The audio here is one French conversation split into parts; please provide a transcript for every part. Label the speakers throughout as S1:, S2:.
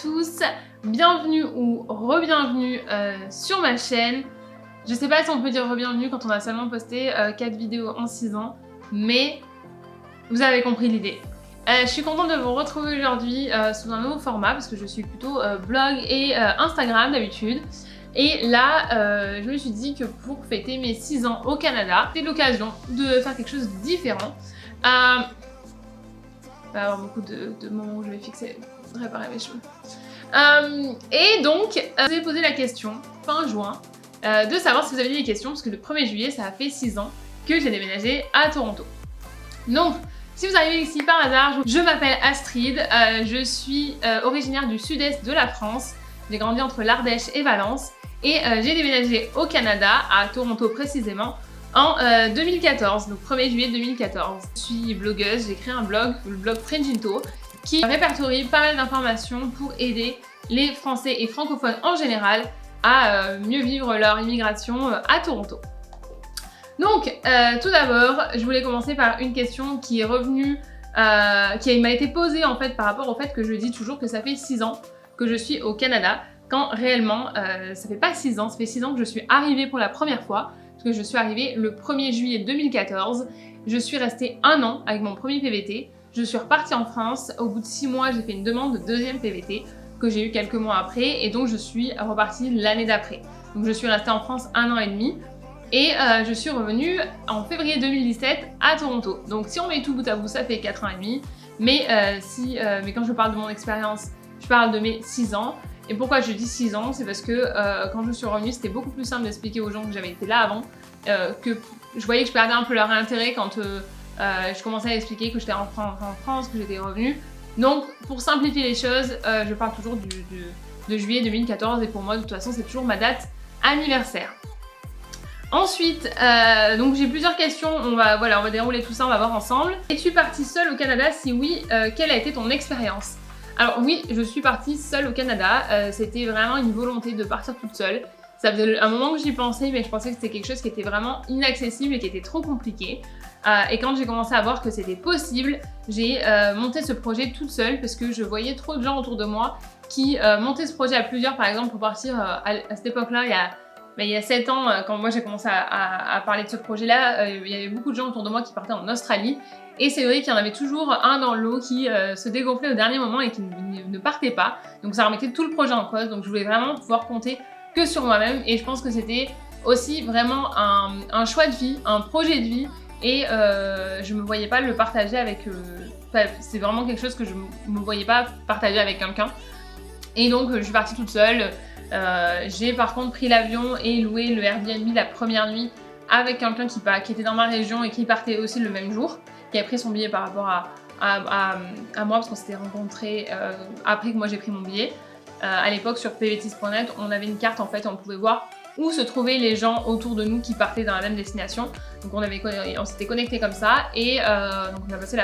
S1: tous, bienvenue ou re-bienvenue sur ma chaîne. Je sais pas si on peut dire re-bienvenue quand on a seulement posté 4 vidéos en 6 ans, mais vous avez compris l'idée. Je suis contente de vous retrouver aujourd'hui sous un nouveau format parce que je suis plutôt blog et Instagram d'habitude. Et là, je me suis dit que pour fêter mes 6 ans au Canada, c'est l'occasion de faire quelque chose de différent. Il va y avoir beaucoup de moments où je vais réparer mes cheveux. Et donc, je vous ai posé la question, fin juin, de savoir si vous avez des questions, parce que le 1er juillet, ça a fait 6 ans que j'ai déménagé à Toronto. Donc, si vous arrivez ici par hasard, je m'appelle Astrid, je suis originaire du sud-est de la France, j'ai grandi entre l'Ardèche et Valence, et j'ai déménagé au Canada, à Toronto précisément, en 2014, donc 1er juillet 2014. Je suis blogueuse, j'ai créé un blog, le blog Frenginto, qui répertorie pas mal d'informations pour aider les Français et francophones en général à mieux vivre leur immigration à Toronto. Donc, tout d'abord, je voulais commencer par une question qui est revenue, qui m'a été posée en fait par rapport au fait que je dis toujours que ça fait 6 ans que je suis au Canada, quand réellement, ça fait pas 6 ans, ça fait 6 ans que je suis arrivée pour la première fois, parce que je suis arrivée le 1er juillet 2014, je suis restée 1 an avec mon premier PVT, je suis repartie en France, au bout de 6 mois, j'ai fait une demande de deuxième PVT, que j'ai eu quelques mois après, et donc je suis repartie l'année d'après. Donc je suis restée en France 1 an et demi, et je suis revenue en février 2017 à Toronto. Donc si on met tout bout à bout, ça fait 4 ans et demi, mais quand je parle de mon expérience, je parle de mes 6 ans. Et pourquoi je dis 6 ans? C'est parce que quand je suis revenue, c'était beaucoup plus simple d'expliquer aux gens que j'avais été là avant, que je voyais que je perdais un peu leur intérêt quand je commençais à expliquer que j'étais en France, que j'étais revenue. Donc pour simplifier les choses, je parle toujours de juillet 2014 et pour moi de toute façon c'est toujours ma date anniversaire. Ensuite, donc j'ai plusieurs questions, on va dérouler tout ça, on va voir ensemble. Es-tu partie seule au Canada? Si oui, quelle a été ton expérience? Alors oui, je suis partie seule au Canada, c'était vraiment une volonté de partir toute seule. Ça faisait un moment que j'y pensais, mais je pensais que c'était quelque chose qui était vraiment inaccessible et qui était trop compliqué. Et quand j'ai commencé à voir que c'était possible, j'ai monté ce projet toute seule parce que je voyais trop de gens autour de moi qui montaient ce projet à plusieurs, par exemple pour partir à cette époque-là, il y a 7 ans, quand moi j'ai commencé à parler de ce projet-là, il y avait beaucoup de gens autour de moi qui partaient en Australie. Et c'est vrai qu'il y en avait toujours un dans le lot qui se dégonflait au dernier moment et qui ne partait pas. Donc ça remettait tout le projet en cause. Donc je voulais vraiment pouvoir compter que sur moi-même. Et je pense que c'était aussi vraiment un choix de vie, un projet de vie. Et je me voyais pas le partager avec... c'est vraiment quelque chose que je me voyais pas partager avec quelqu'un. Et donc je suis partie toute seule. J'ai par contre pris l'avion et loué le Airbnb la première nuit avec quelqu'un qui était dans ma région et qui partait aussi le même jour, qui a pris son billet par rapport à moi parce qu'on s'était rencontrés après que moi j'ai pris mon billet. À l'époque sur pvtis.net, on avait une carte en fait, on pouvait voir où se trouvaient les gens autour de nous qui partaient dans la même destination. Donc on s'était connectés comme ça et donc on a passé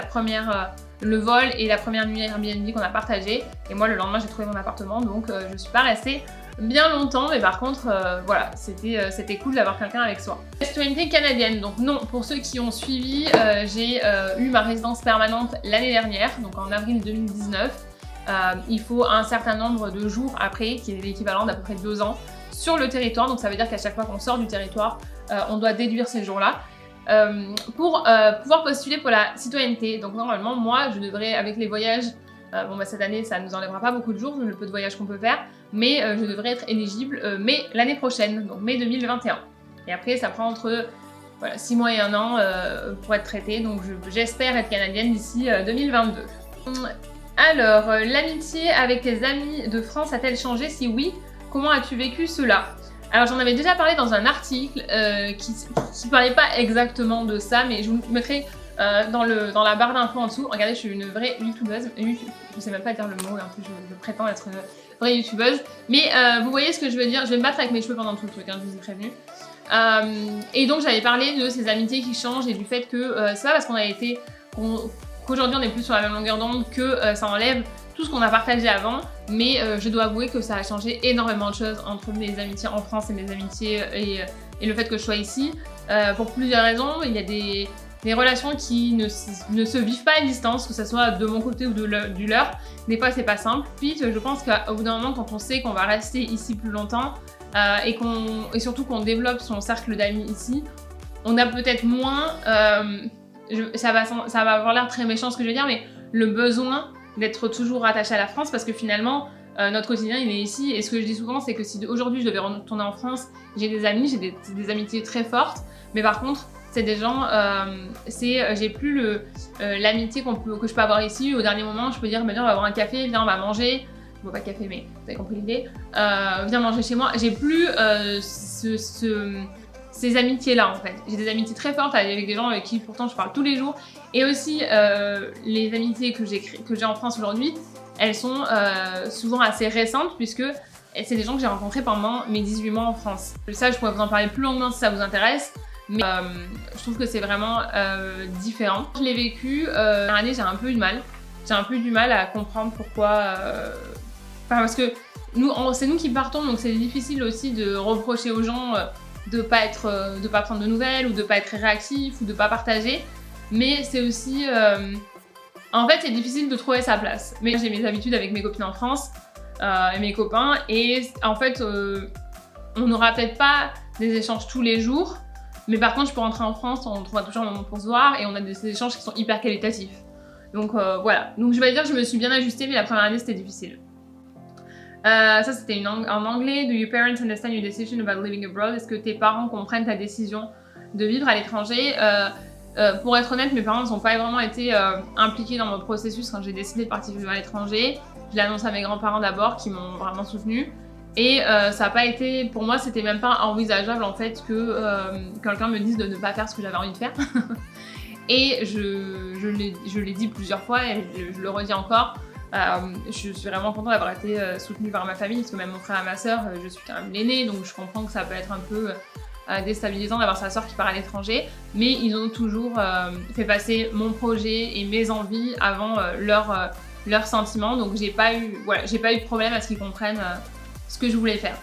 S1: le vol et la première nuit Airbnb qu'on a partagé. Et moi le lendemain j'ai trouvé mon appartement, donc je suis pas restée bien longtemps, mais par contre voilà, c'était cool d'avoir quelqu'un avec soi. Citoyenneté canadienne, donc non, pour ceux qui ont suivi, j'ai eu ma résidence permanente l'année dernière, donc en avril 2019. Il faut un certain nombre de jours après, qui est l'équivalent d'à peu près 2 ans, sur le territoire, donc ça veut dire qu'à chaque fois qu'on sort du territoire, on doit déduire ces jours-là pour pouvoir postuler pour la citoyenneté. Donc normalement, moi, je devrais, avec les voyages, cette année, ça ne nous enlèvera pas beaucoup de jours, le peu de voyages qu'on peut faire, mais je devrais être éligible mai l'année prochaine, donc mai 2021. Et après, ça prend entre 6 mois et 1 an pour être traité, donc j'espère être canadienne d'ici 2022. Alors, l'amitié avec tes amis de France a-t-elle changé? Si oui, comment as-tu vécu cela? Alors j'en avais déjà parlé dans un article qui parlait pas exactement de ça, mais je vous mettrai dans la barre d'infos en dessous. Regardez, je suis une vraie youtubeuse. Je sais même pas dire le mot, et en plus je prétends être une vraie youtubeuse. Mais vous voyez ce que je veux dire, je vais me battre avec mes cheveux pendant tout le truc, hein, je vous ai prévenu. Et donc j'avais parlé de ces amitiés qui changent et du fait que c'est pas parce qu'aujourd'hui on est plus sur la même longueur d'onde que ça enlève tout ce qu'on a partagé avant, mais je dois avouer que ça a changé énormément de choses entre mes amitiés en France et mes amitiés et le fait que je sois ici, pour plusieurs raisons. Il y a les relations qui ne se vivent pas à distance, que ce soit de mon côté ou du leur, des fois c'est pas simple. Puis je pense qu'au bout d'un moment, quand on sait qu'on va rester ici plus longtemps et surtout qu'on développe son cercle d'amis ici, on a peut-être moins, ça va avoir l'air très méchant ce que je veux dire, mais le besoin d'être toujours attaché à la France parce que finalement, notre quotidien il est ici et ce que je dis souvent c'est que si aujourd'hui je devais retourner en France, j'ai des amis, j'ai des amitiés très fortes, mais par contre c'est des gens, j'ai plus l'amitié que je peux avoir ici. Au dernier moment je peux dire viens on va avoir un café, viens on va manger, bon pas café mais vous avez compris l'idée, viens manger chez moi, j'ai plus ces amitiés-là en fait. J'ai des amitiés très fortes avec des gens avec qui pourtant je parle tous les jours. Et aussi les amitiés que j'ai en France aujourd'hui, elles sont souvent assez récentes puisque c'est des gens que j'ai rencontrés pendant mes 18 mois en France. Ça, je pourrais vous en parler plus longuement si ça vous intéresse, mais je trouve que c'est vraiment différent. Je l'ai vécu, cette année j'ai un peu eu de mal. J'ai un peu eu du mal à comprendre pourquoi... parce que c'est nous qui partons, donc c'est difficile aussi de reprocher aux gens de pas prendre de nouvelles ou de pas être réactif ou de pas partager, mais c'est aussi en fait c'est difficile de trouver sa place. Mais j'ai mes habitudes avec mes copines en France et mes copains et en fait on n'aura peut-être pas des échanges tous les jours, mais par contre je peux rentrer en France, on trouvera toujours un moment pour se voir et on a des échanges qui sont hyper qualitatifs. Donc voilà, donc je vais dire que je me suis bien ajustée, mais la première année c'était difficile. Ça c'était en anglais. Do your parents understand your decision about living abroad? Est-ce que tes parents comprennent ta décision de vivre à l'étranger? Pour être honnête, mes parents n'ont pas vraiment été impliqués dans mon processus quand j'ai décidé de partir vivre à l'étranger. Je l'ai annoncé à mes grands-parents d'abord qui m'ont vraiment soutenue. Et ça n'a pas été, pour moi c'était même pas envisageable en fait que quelqu'un me dise de ne pas faire ce que j'avais envie de faire. Et je l'ai dit plusieurs fois et je le redis encore. Je suis vraiment contente d'avoir été soutenue par ma famille parce que même mon frère et ma soeur, je suis quand même l'aînée donc je comprends que ça peut être un peu déstabilisant d'avoir sa soeur qui part à l'étranger, mais ils ont toujours fait passer mon projet et mes envies avant leurs sentiments, donc j'ai pas eu de problème à ce qu'ils comprennent ce que je voulais faire.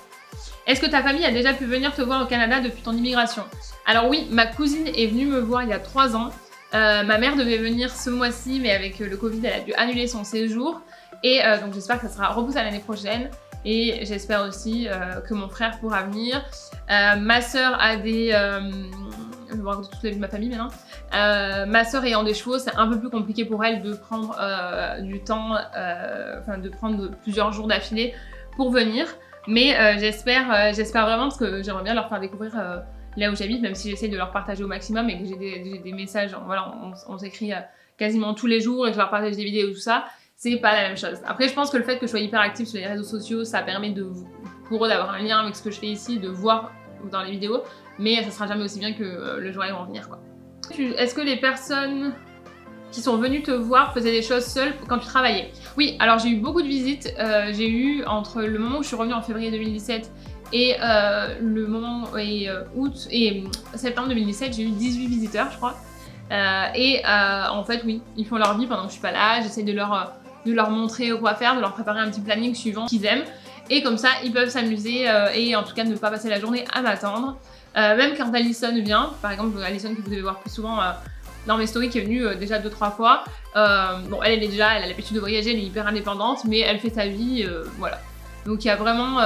S1: Est-ce que ta famille a déjà pu venir te voir au Canada depuis ton immigration? Alors oui, ma cousine est venue me voir il y a 3 ans. Ma mère devait venir ce mois-ci, mais avec le Covid, elle a dû annuler son séjour. Et donc j'espère que ça sera repoussé à l'année prochaine. Et j'espère aussi que mon frère pourra venir. Ma sœur a des... je vais vous raconter toute la vie de ma famille maintenant. Ma sœur ayant des chevaux, c'est un peu plus compliqué pour elle de prendre du temps, de prendre plusieurs jours d'affilée pour venir. Mais j'espère vraiment parce que j'aimerais bien leur faire découvrir là où j'habite, même si j'essaie de leur partager au maximum et que j'ai des messages, voilà, on s'écrit quasiment tous les jours et que je leur partage des vidéos et tout ça, c'est pas la même chose. Après, je pense que le fait que je sois hyper active sur les réseaux sociaux, ça permet pour eux d'avoir un lien avec ce que je fais ici, de voir dans les vidéos, mais ça sera jamais aussi bien que le jour où ils vont venir, quoi. Est-ce que les personnes qui sont venues te voir faisaient des choses seules quand tu travaillais? Oui, alors j'ai eu beaucoup de visites, j'ai eu entre le moment où je suis revenue en février 2017 et le moment août et septembre 2017, j'ai eu 18 visiteurs, je crois. En fait, oui, ils font leur vie pendant que je suis pas là. J'essaie de leur montrer quoi faire, de leur préparer un petit planning suivant qu'ils aiment. Et comme ça, ils peuvent s'amuser et en tout cas ne pas passer la journée à m'attendre. Même quand Alison vient, par exemple, Alison que vous devez voir plus souvent dans mes stories, qui est venue déjà 2-3 fois. Bon, elle a l'habitude de voyager, elle est hyper indépendante, mais elle fait sa vie, voilà. Donc il y a vraiment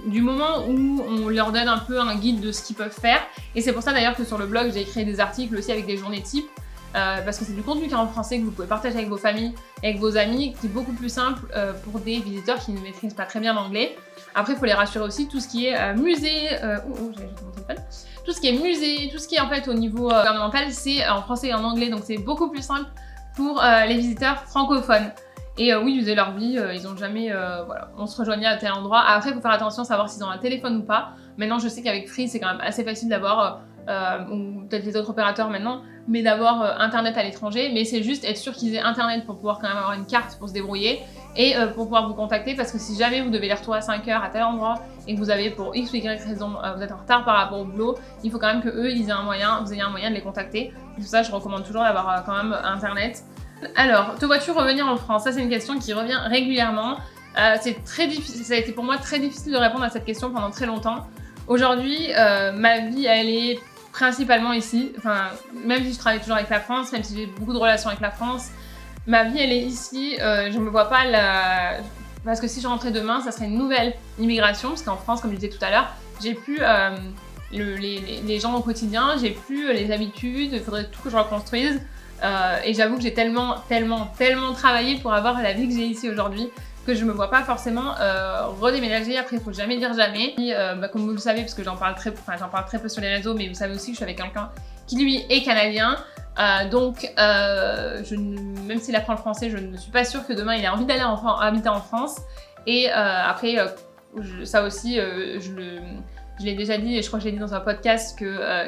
S1: du moment où on leur donne un peu un guide de ce qu'ils peuvent faire. Et c'est pour ça d'ailleurs que sur le blog, j'ai créé des articles aussi avec des journées types. Parce que c'est du contenu qui est en français que vous pouvez partager avec vos familles, avec vos amis, qui est beaucoup plus simple pour des visiteurs qui ne maîtrisent pas très bien l'anglais. Après, il faut les rassurer aussi, tout ce qui est musée, j'ai mon téléphone. Tout ce qui est musée, tout ce qui est en fait au niveau gouvernemental, c'est en français et en anglais, donc c'est beaucoup plus simple pour les visiteurs francophones. Et oui, ils faisaient leur vie, ils ont jamais... voilà, on se rejoignait à tel endroit. Après, il faut faire attention à savoir s'ils ont un téléphone ou pas. Maintenant, je sais qu'avec Free, c'est quand même assez facile d'avoir, ou peut-être les autres opérateurs maintenant, mais d'avoir Internet à l'étranger. Mais c'est juste être sûr qu'ils aient Internet pour pouvoir quand même avoir une carte pour se débrouiller et pour pouvoir vous contacter. Parce que si jamais vous devez les retrouver à 5 heures à tel endroit et que vous avez pour X ou Y raison, vous êtes en retard par rapport au boulot, il faut quand même que eux, ils aient un moyen, vous ayez un moyen de les contacter. Pour ça, je recommande toujours d'avoir quand même Internet. Alors, te vois-tu revenir en France? Ça, c'est une question qui revient régulièrement. C'est très difficile, ça a été pour moi très difficile de répondre à cette question pendant très longtemps. Aujourd'hui, ma vie, elle est principalement ici. Enfin, même si je travaille toujours avec la France, même si j'ai beaucoup de relations avec la France, ma vie elle est ici. Je me vois pas parce que si je rentrais demain, ça serait une nouvelle immigration, parce qu'en France, comme je disais tout à l'heure, j'ai plus les gens au quotidien, j'ai plus les habitudes, il faudrait tout que je reconstruise. Et j'avoue que j'ai tellement travaillé pour avoir la vie que j'ai ici aujourd'hui que je me vois pas forcément redéménager. Après, il faut jamais dire jamais. Et, comme vous le savez, parce que j'en parle très peu sur les réseaux, mais vous savez aussi que je suis avec quelqu'un qui lui est canadien. Donc, même s'il apprend le français, je ne suis pas sûre que demain il ait envie d'aller habiter en France. Et après, ça aussi, je l'ai déjà dit et je crois que je l'ai dit dans un podcast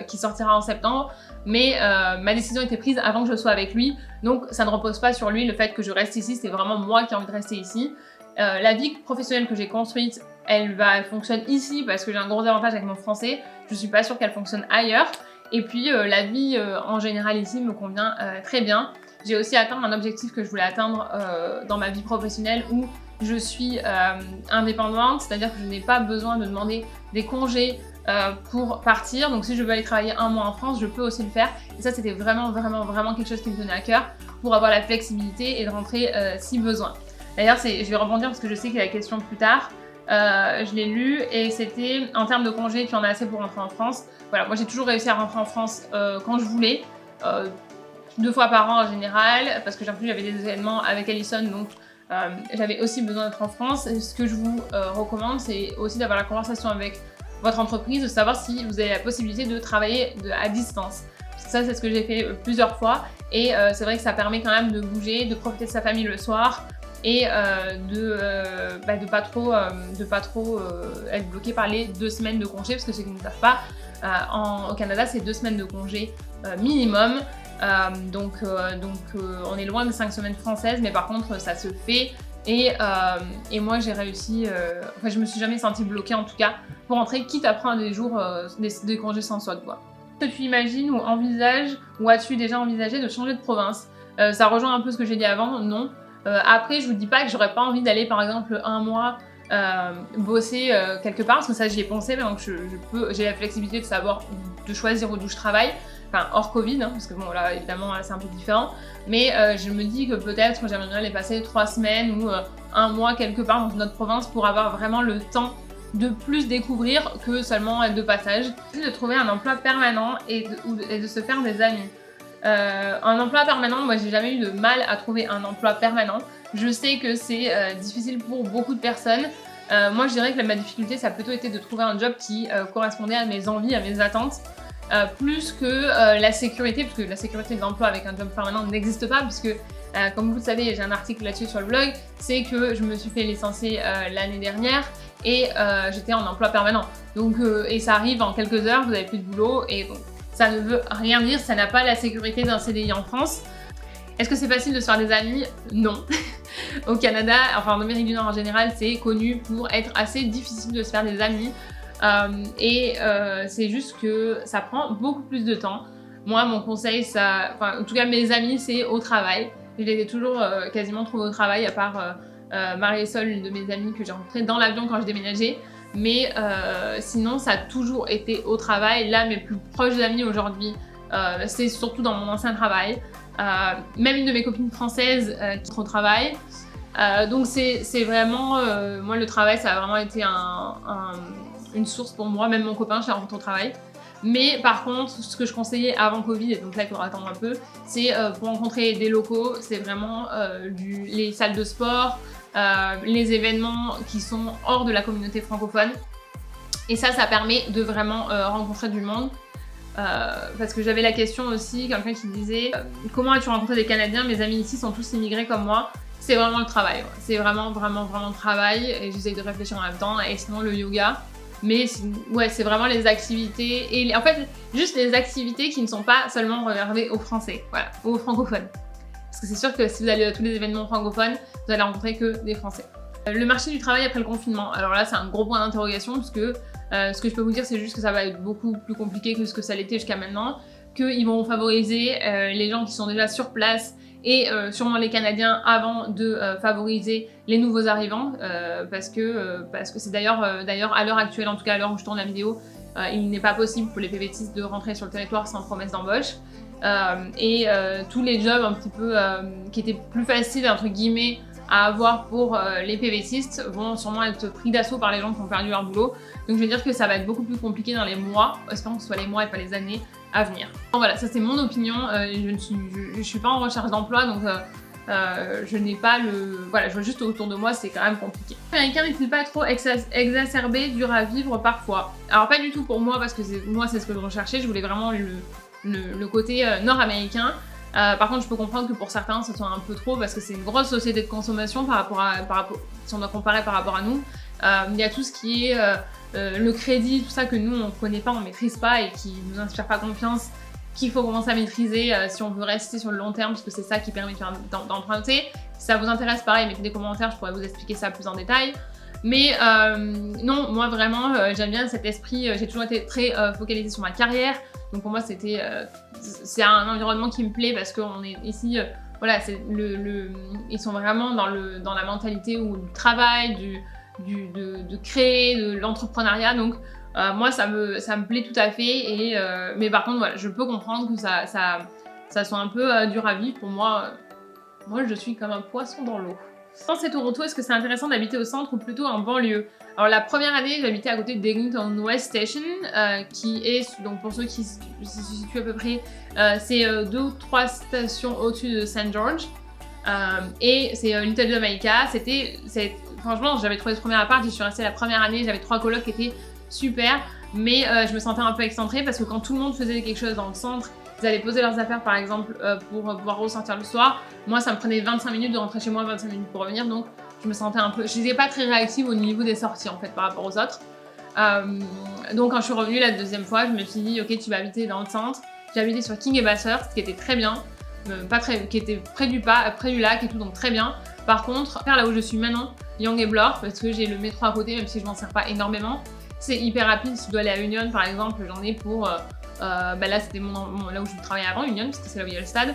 S1: qui sortira en septembre. Mais ma décision était prise avant que je sois avec lui. Donc, ça ne repose pas sur lui le fait que je reste ici. C'est vraiment moi qui ai envie de rester ici. La vie professionnelle que j'ai construite, elle fonctionne ici parce que j'ai un gros avantage avec mon français. Je suis pas sûre qu'elle fonctionne ailleurs. Et puis la vie en général ici me convient très bien. J'ai aussi atteint un objectif que je voulais atteindre dans ma vie professionnelle où je suis indépendante, c'est-à-dire que je n'ai pas besoin de demander des congés pour partir. Donc si je veux aller travailler un mois en France, je peux aussi le faire. Et ça, c'était vraiment quelque chose qui me tenait à cœur pour avoir la flexibilité et de rentrer si besoin. D'ailleurs, je vais rebondir parce que je sais qu'il y a la question plus tard. Je l'ai lu et c'était en termes de congés, tu en as assez pour rentrer en France. Voilà, moi j'ai toujours réussi à rentrer en France quand je voulais, 2 fois par an en général, parce que j'avais des événements avec Allison, donc j'avais aussi besoin d'être en France. Et ce que je vous recommande, c'est aussi d'avoir la conversation avec votre entreprise, de savoir si vous avez la possibilité de travailler à distance. Parce que ça, c'est ce que j'ai fait plusieurs fois, et c'est vrai que ça permet quand même de bouger, de profiter de sa famille le soir, et de pas trop être bloqué par les 2 semaines de congé, parce que ceux qui ne savent pas, au Canada c'est 2 semaines de congé minimum, donc on est loin des 5 semaines françaises, mais par contre ça se fait, et moi j'ai réussi, je me suis jamais sentie bloquée en tout cas pour rentrer, quitte à prendre des jours des congés sans solde quoi. Est-ce que tu imagines ou envisages, ou as-tu déjà envisagé de changer de province? Ça rejoint un peu ce que j'ai dit avant, non. Après, je vous dis pas que j'aurais pas envie d'aller par exemple un mois bosser quelque part, parce que ça j'y ai pensé, donc j'ai la flexibilité de choisir d'où je travaille, enfin hors Covid, hein, parce que bon là évidemment c'est un peu différent, mais je me dis que peut-être j'aimerais bien aller passer 3 semaines ou un mois quelque part dans une autre province pour avoir vraiment le temps de plus découvrir que seulement être de passage. De trouver un emploi permanent et de se faire des amis. Un emploi permanent, moi j'ai jamais eu de mal à trouver un emploi permanent. Je sais que c'est difficile pour beaucoup de personnes. Moi je dirais que ma difficulté ça a plutôt été de trouver un job qui correspondait à mes envies, à mes attentes, plus que la sécurité, parce que la sécurité de l'emploi avec un job permanent n'existe pas, puisque comme vous le savez, j'ai un article là-dessus sur le blog, c'est que je me suis fait licencier l'année dernière et j'étais en emploi permanent. Donc, et ça arrive en quelques heures, vous n'avez plus de boulot, et donc ça ne veut rien dire, ça n'a pas la sécurité d'un CDI en France. Est-ce que c'est facile de se faire des amis? Non. Au Canada, enfin en Amérique du Nord en général, c'est connu pour être assez difficile de se faire des amis. C'est juste que ça prend beaucoup plus de temps. Moi, mon conseil, en tout cas mes amis, c'est au travail. Je les ai toujours quasiment trouvés au travail, à part Marie-Sol, une de mes amies que j'ai rencontrée dans l'avion quand je déménageais. Mais sinon, ça a toujours été au travail. Là, mes plus proches amis aujourd'hui, c'est surtout dans mon ancien travail. Même une de mes copines françaises qui est au travail. Donc c'est vraiment, moi le travail ça a vraiment été une source pour moi, même mon copain je l'ai rencontré au travail. Mais par contre, ce que je conseillais avant Covid, et donc là il faudra attendre un peu, c'est pour rencontrer des locaux, c'est vraiment les salles de sport, les événements qui sont hors de la communauté francophone. Et ça permet de vraiment rencontrer du monde. Parce que j'avais la question aussi, quelqu'un qui disait comment as-tu rencontré des Canadiens? Mes amis ici sont tous immigrés comme moi. C'est vraiment le travail, ouais. C'est vraiment le travail, et j'essaye de réfléchir en même temps, et sinon le yoga. Mais ouais, c'est vraiment les activités, et en fait juste les activités qui ne sont pas seulement réservées aux Français, voilà, aux francophones. Parce que c'est sûr que si vous allez à tous les événements francophones, vous allez rencontrer que des Français. Le marché du travail après le confinement, alors là c'est un gros point d'interrogation, parce que ce que je peux vous dire c'est juste que ça va être beaucoup plus compliqué que ce que ça l'était jusqu'à maintenant, qu'ils vont favoriser les gens qui sont déjà sur place, et sûrement les Canadiens avant de favoriser les nouveaux arrivants, parce que c'est d'ailleurs à l'heure actuelle, en tout cas à l'heure où je tourne la vidéo, il n'est pas possible pour les PVTistes de rentrer sur le territoire sans promesse d'embauche. Tous les jobs un petit peu qui étaient plus faciles entre guillemets à avoir pour les PVTistes vont sûrement être pris d'assaut par les gens qui ont perdu leur boulot. Donc je veux dire que ça va être beaucoup plus compliqué dans les mois, espérons que ce soit les mois et pas les années à venir. Donc voilà, ça c'est mon opinion, je suis pas en recherche d'emploi donc je n'ai pas le... Voilà, je vois juste autour de moi, c'est quand même compliqué. Américain n'est-il pas trop exacerbé, dur à vivre parfois? Alors pas du tout pour moi parce que moi c'est ce que je recherchais, je voulais vraiment le côté nord-américain. Par contre, je peux comprendre que pour certains, ce soit un peu trop parce que c'est une grosse société de consommation si on doit comparer par rapport à nous. Il y a tout ce qui est le crédit, tout ça que nous, on connaît pas, on maîtrise pas et qui nous inspire pas confiance, qu'il faut commencer à maîtriser si on veut rester sur le long terme, parce que c'est ça qui permet d'emprunter. Si ça vous intéresse, pareil, mettez des commentaires, je pourrais vous expliquer ça plus en détail. Mais non, moi vraiment, j'aime bien cet esprit, j'ai toujours été très focalisée sur ma carrière. Donc pour moi, c'est un environnement qui me plaît parce qu'on est ici, voilà, ils sont vraiment dans la mentalité du travail, de créer, de l'entrepreneuriat. Donc moi, ça me plaît tout à fait. Mais par contre, voilà, je peux comprendre que ça soit un peu dur à vivre. Pour moi, je suis comme un poisson dans l'eau. Dans ces Toronto, est-ce que c'est intéressant d'habiter au centre ou plutôt en banlieue? Alors la première année, j'habitais à côté de Eglinton West Station, qui est, donc pour ceux qui se situent à peu près, c'est 2 ou 3 stations au-dessus de St. George. Et c'est Little Jamaica. Franchement, j'avais trouvé ce premier appart, j'y suis restée la première année, j'avais 3 colocs qui étaient super, mais je me sentais un peu excentrée parce que quand tout le monde faisait quelque chose dans le centre, ils allaient poser leurs affaires par exemple pour pouvoir ressortir le soir. Moi, ça me prenait 25 minutes de rentrer chez moi, 25 minutes pour revenir, donc je me sentais un peu... Je n'étais pas très réactive au niveau des sorties en fait par rapport aux autres. Donc quand je suis revenue la deuxième fois, je me suis dit ok, tu vas habiter dans le centre. J'ai habité sur King et Bathurst, qui était très bien, qui était près du lac et tout, donc très bien. Par contre, là où je suis maintenant, Yonge et Bloor, parce que j'ai le métro à côté, même si je m'en sers pas énormément, c'est hyper rapide. Si tu dois aller à Union par exemple, j'en ai pour... là c'était là où je travaillais avant, Union, parce que c'est là où il y a le stade.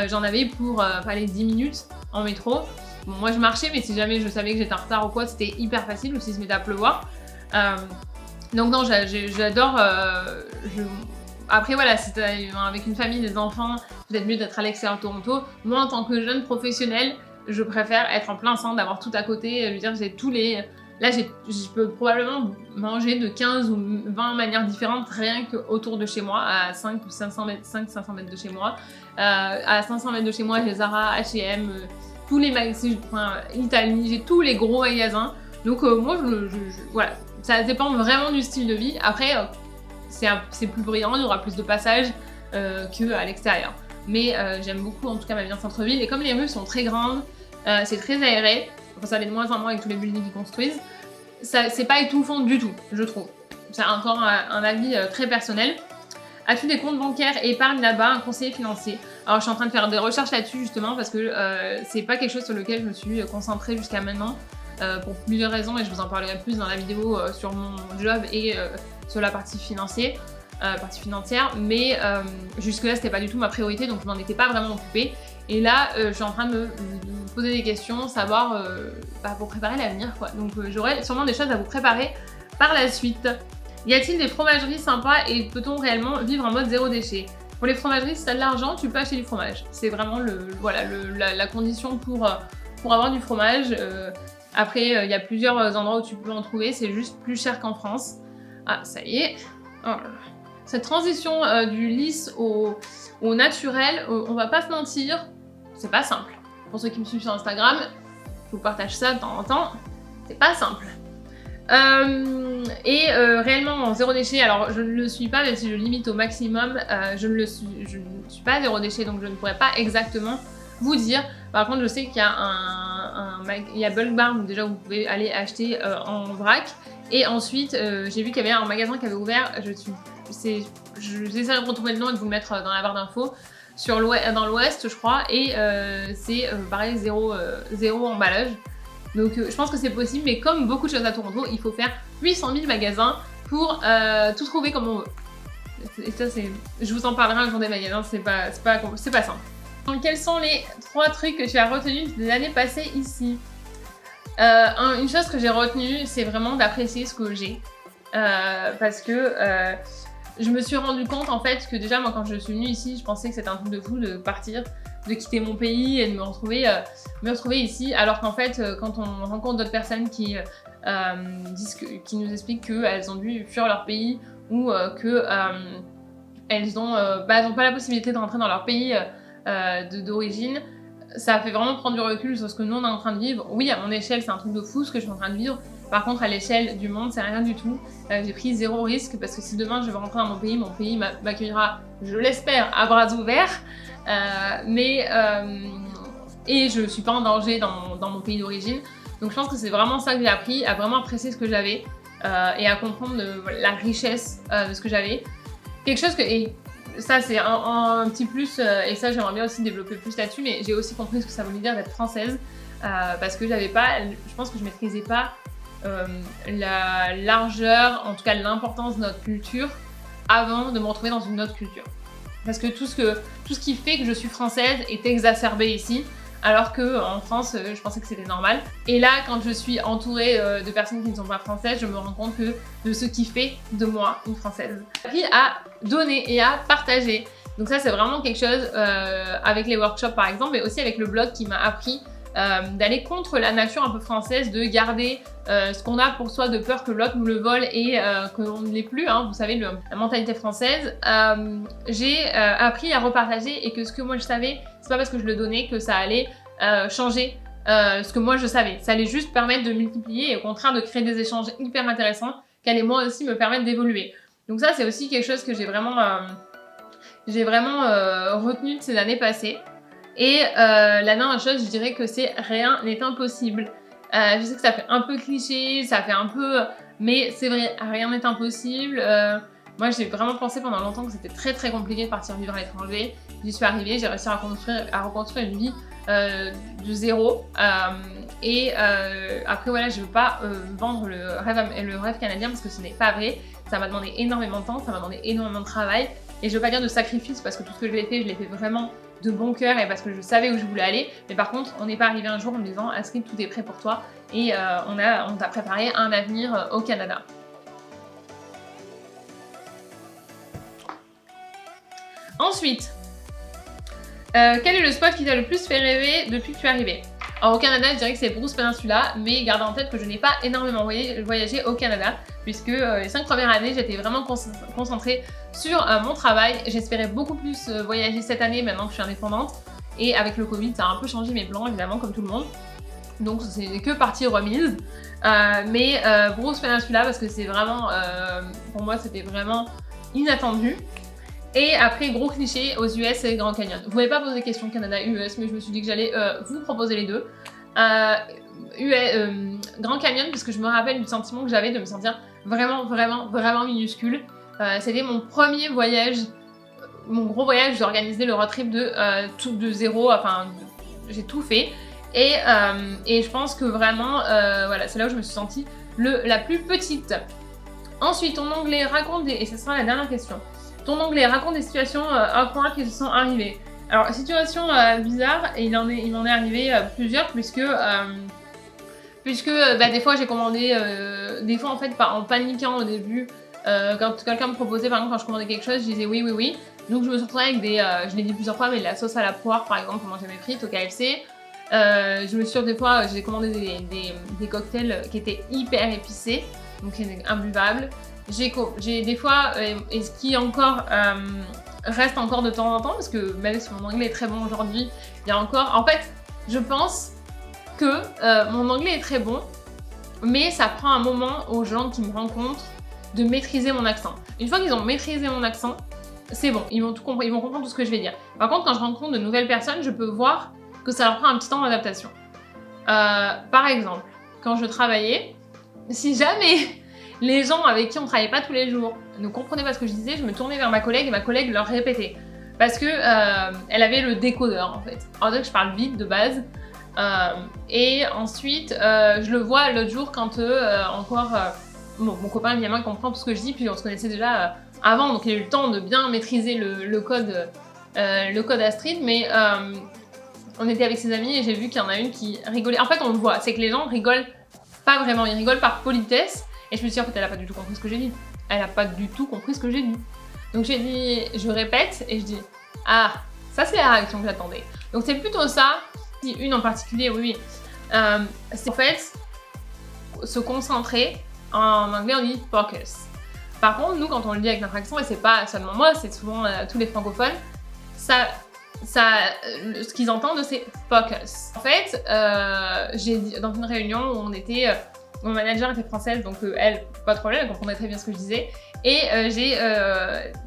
S1: J'en avais pour aller 10 minutes en métro. Bon, moi je marchais, mais si jamais je savais que j'étais en retard ou quoi, c'était hyper facile, ou si il se mettait à pleuvoir. Donc non, j'adore... Après voilà, si t'es avec une famille, des enfants, peut-être mieux d'être à l'extérieur de Toronto. Moi en tant que jeune professionnelle, je préfère être en plein centre, d'avoir tout à côté. Je veux dire, j'ai tous les... Là, je peux probablement manger de 15 ou 20 manières différentes rien qu'autour de chez moi, à 500 ou 500 mètres de chez moi. À 500 mètres de chez moi, j'ai Zara, H&M, tous les magasins, Italie, j'ai tous les gros magasins. Donc moi, voilà, ça dépend vraiment du style de vie. Après, c'est plus brillant, il y aura plus de passages qu'à l'extérieur. Mais j'aime beaucoup en tout cas ma vie en centre-ville. Et comme les rues sont très grandes, c'est très aéré. Enfin, ça l'est de moins en moins avec tous les buildings qu'ils construisent. C'est pas étouffant du tout, je trouve. C'est encore un avis très personnel. As-tu des comptes bancaires et épargne là-bas, un conseiller financier? Alors je suis en train de faire des recherches là-dessus justement parce que c'est pas quelque chose sur lequel je me suis concentrée jusqu'à maintenant pour plusieurs raisons et je vous en parlerai plus dans la vidéo sur mon job et sur la partie financière. Mais jusque-là c'était pas du tout ma priorité donc je m'en étais pas vraiment occupée. Et là, je suis en train de me poser des questions, savoir pour préparer l'avenir quoi. Donc j'aurai sûrement des choses à vous préparer par la suite. Y a-t-il des fromageries sympas et peut-on réellement vivre en mode zéro déchet? Pour les fromageries, si t'as de l'argent, tu peux acheter du fromage. C'est vraiment la condition pour avoir du fromage. Après, il y a plusieurs endroits où tu peux en trouver, c'est juste plus cher qu'en France. Ah, ça y est. Oh là là. Cette transition du lisse au naturel, on va pas se mentir, c'est pas simple. Pour ceux qui me suivent sur Instagram, je vous partage ça de temps en temps, c'est pas simple. Réellement en zéro déchet, alors je ne le suis pas, même si je limite au maximum, je ne suis pas zéro déchet, donc je ne pourrais pas exactement vous dire. Par contre, je sais qu'il y a il y a Bulk Barn, déjà vous pouvez aller acheter en vrac. Et ensuite, j'ai vu qu'il y avait un magasin qui avait ouvert, j'essaierai de retrouver le nom et de vous le mettre dans la barre d'infos, dans l'ouest je crois, et c'est pareil, zéro emballage. Donc je pense que c'est possible, mais comme beaucoup de choses à Toronto, il faut faire 800 000 magasins pour tout trouver comme on veut. Et ça, je vous en parlerai un jour des magasins, c'est pas simple. Donc quels sont les 3 trucs que tu as retenus des années passées ici? Une chose que j'ai retenue, c'est vraiment d'apprécier ce que j'ai. parce que je me suis rendu compte en fait que déjà moi quand je suis venue ici, je pensais que c'était un truc de fou de partir, de quitter mon pays et de me retrouver ici, alors qu'en fait quand on rencontre d'autres personnes qui nous expliquent qu'elles ont dû fuir leur pays ou elles ont pas la possibilité de rentrer dans leur pays d'origine, ça fait vraiment prendre du recul sur ce que nous on est en train de vivre. Oui, à mon échelle, c'est un truc de fou ce que je suis en train de vivre. Par contre, à l'échelle du monde, c'est rien du tout. J'ai pris 0 risque parce que si demain je veux rentrer dans mon pays m'accueillera, je l'espère, à bras ouverts. Et je suis pas en danger dans mon pays d'origine. Donc je pense que c'est vraiment ça que j'ai appris, à vraiment apprécier ce que j'avais et à comprendre la richesse de ce que j'avais. Quelque chose que... Et ça c'est un petit plus, et ça j'aimerais bien aussi développer plus là-dessus, mais j'ai aussi compris ce que ça voulait dire d'être française, parce que je pense que je maîtrisais pas la largeur, en tout cas l'importance de notre culture, avant de me retrouver dans une autre culture. Parce que tout ce qui fait que je suis française est exacerbé ici, alors qu'en France, je pensais que c'était normal. Et là, quand je suis entourée de personnes qui ne sont pas françaises, je me rends compte de ce qui fait de moi une française. J'ai appris à donner et à partager. Donc ça, c'est vraiment quelque chose avec les workshops par exemple, mais aussi avec le blog qui m'a appris d'aller contre la nature un peu française, de garder ce qu'on a pour soi de peur que l'autre nous le vole et qu'on ne l'ait plus, hein, vous savez, la mentalité française. J'ai appris à repartager et que ce que moi je savais, c'est pas parce que je le donnais que ça allait changer ce que moi je savais. Ça allait juste permettre de multiplier et au contraire de créer des échanges hyper intéressants qui allaient moi aussi me permettre d'évoluer. Donc ça, c'est aussi quelque chose que j'ai vraiment retenu de ces années passées. Et la dernière chose, je dirais que c'est rien n'est impossible. Je sais que ça fait un peu cliché, ça fait un peu... Mais c'est vrai, rien n'est impossible. Moi, j'ai vraiment pensé pendant longtemps que c'était très très compliqué de partir vivre à l'étranger. J'y suis arrivée, j'ai réussi à reconstruire une vie de zéro. Après, voilà, je veux pas vendre le rêve canadien parce que ce n'est pas vrai. Ça m'a demandé énormément de temps, ça m'a demandé énormément de travail. Et je veux pas dire de sacrifice parce que tout ce que je l'ai fait vraiment de bon cœur et parce que je savais où je voulais aller. Mais par contre, on n'est pas arrivé un jour en me disant Astrid, tout est prêt pour toi et on t'a préparé un avenir au Canada. Ensuite, quel est le spot qui t'a le plus fait rêver depuis que tu es arrivé? Alors au Canada, je dirais que c'est Bruce Peninsula, mais gardez en tête que je n'ai pas énormément voyagé au Canada, puisque les 5 premières années, j'étais vraiment concentrée sur mon travail. J'espérais beaucoup plus voyager cette année, maintenant que je suis indépendante. Et avec le Covid, ça a un peu changé mes plans, évidemment, comme tout le monde. Donc c'est que partie remise. Mais Bruce Peninsula, parce que c'est vraiment, pour moi, c'était vraiment inattendu. Et après, gros cliché, aux US et Grand Canyon. Vous m'avez pas posé de questions Canada-US, mais je me suis dit que j'allais vous proposer les deux. Grand Canyon, parce que je me rappelle du sentiment que j'avais de me sentir vraiment minuscule. C'était mon premier voyage, mon gros voyage, j'ai organisé le road trip de zéro, enfin, j'ai tout fait. Et je pense que vraiment, voilà, c'est là où je me suis sentie la plus petite. Ensuite, ton anglais raconte et ce sera la dernière question. Ton anglais raconte des situations awkward qui se sont arrivées. Alors, situation bizarre, et il m'en est arrivé plusieurs, puisque des fois j'ai commandé, des fois en fait en paniquant au début, quand quelqu'un me proposait, par exemple quand je commandais quelque chose, je disais oui. Donc je me suis retrouvée avec je l'ai dit plusieurs fois, mais de la sauce à la poire par exemple, pour manger mes frites au KFC. Je me suis des fois, j'ai commandé des cocktails qui étaient hyper épicés, donc imbuvables. J'ai des fois, et ce qui encore reste encore de temps en temps, parce que même si mon anglais est très bon aujourd'hui, il y a encore... En fait, je pense que mon anglais est très bon, mais ça prend un moment aux gens qui me rencontrent de maîtriser mon accent. Une fois qu'ils ont maîtrisé mon accent, c'est bon, ils vont comprendre tout ce que je vais dire. Par contre, quand je rencontre de nouvelles personnes, je peux voir que ça leur prend un petit temps d'adaptation. Par exemple, quand je travaillais, si jamais les gens avec qui on travaillait pas tous les jours ne comprenaient pas ce que je disais, je me tournais vers ma collègue et ma collègue leur répétait. Parce que elle avait le décodeur en fait. En fait, je parle vite de base. Et ensuite, je le vois l'autre jour quand mon copain évidemment comprend tout ce que je dis, puis on se connaissait déjà avant, donc il a eu le temps de bien maîtriser le code Astrid, mais on était avec ses amis et j'ai vu qu'il y en a une qui rigolait. En fait, on le voit, c'est que les gens rigolent pas vraiment, ils rigolent par politesse. Et je me suis dit, en fait, elle a pas du tout compris ce que j'ai dit. Elle a pas du tout compris ce que j'ai dit. Donc j'ai dit, je répète et je dis, ah, ça c'est la réaction que j'attendais. Donc c'est plutôt ça, si une en particulier, oui. C'est en fait se concentrer. En anglais on dit focus. Par contre, nous quand on le dit avec notre accent, et c'est pas seulement moi, c'est souvent tous les francophones, ce qu'ils entendent c'est focus. En fait, j'ai dit dans une réunion où on était, mon manager était française, donc elle, pas de problème, elle comprenait très bien ce que je disais. Et j'ai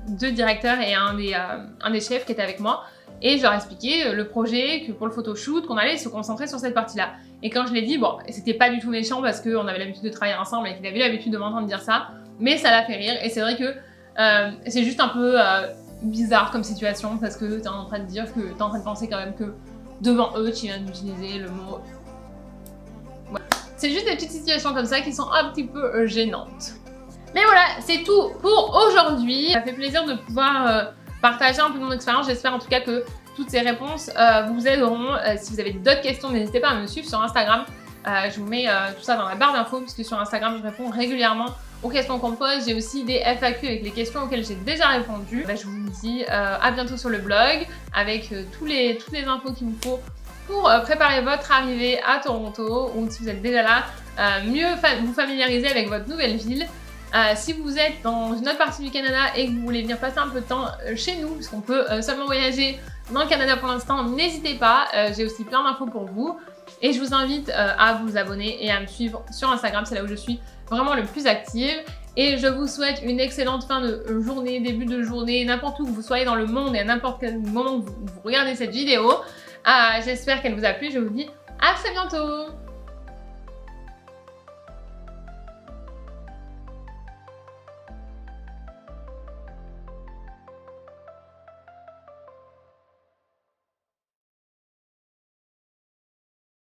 S1: 2 directeurs et un des chefs qui étaient avec moi. Et je leur ai expliqué le projet, que pour le photoshoot, qu'on allait se concentrer sur cette partie-là. Et quand je l'ai dit, bon, c'était pas du tout méchant parce qu'on avait l'habitude de travailler ensemble et qu'il avait l'habitude de m'entendre dire ça, mais ça l'a fait rire. Et c'est vrai que c'est juste un peu bizarre comme situation parce que t'es en train de dire que t'es en train de penser quand même que devant eux, tu viens d'utiliser le mot. Ouais. C'est juste des petites situations comme ça qui sont un petit peu gênantes. Mais voilà, c'est tout pour aujourd'hui. Ça fait plaisir de pouvoir partager un peu de mon expérience. J'espère en tout cas que toutes ces réponses vous aideront. Si vous avez d'autres questions, n'hésitez pas à me suivre sur Instagram. Je vous mets tout ça dans la barre d'infos parce que sur Instagram, je réponds régulièrement aux questions qu'on me pose. J'ai aussi des FAQ avec les questions auxquelles j'ai déjà répondu. Je vous dis à bientôt sur le blog avec toutes les infos qu'il vous faut pour préparer votre arrivée à Toronto ou si vous êtes déjà là, mieux vous familiariser avec votre nouvelle ville. Si vous êtes dans une autre partie du Canada et que vous voulez venir passer un peu de temps chez nous, parce qu'on peut seulement voyager dans le Canada pour l'instant, n'hésitez pas, j'ai aussi plein d'infos pour vous. Et je vous invite à vous abonner et à me suivre sur Instagram, c'est là où je suis vraiment le plus active. Et je vous souhaite une excellente fin de journée, début de journée, n'importe où que vous soyez dans le monde et à n'importe quel moment que vous regardez cette vidéo. J'espère qu'elle vous a plu, je vous dis à très bientôt.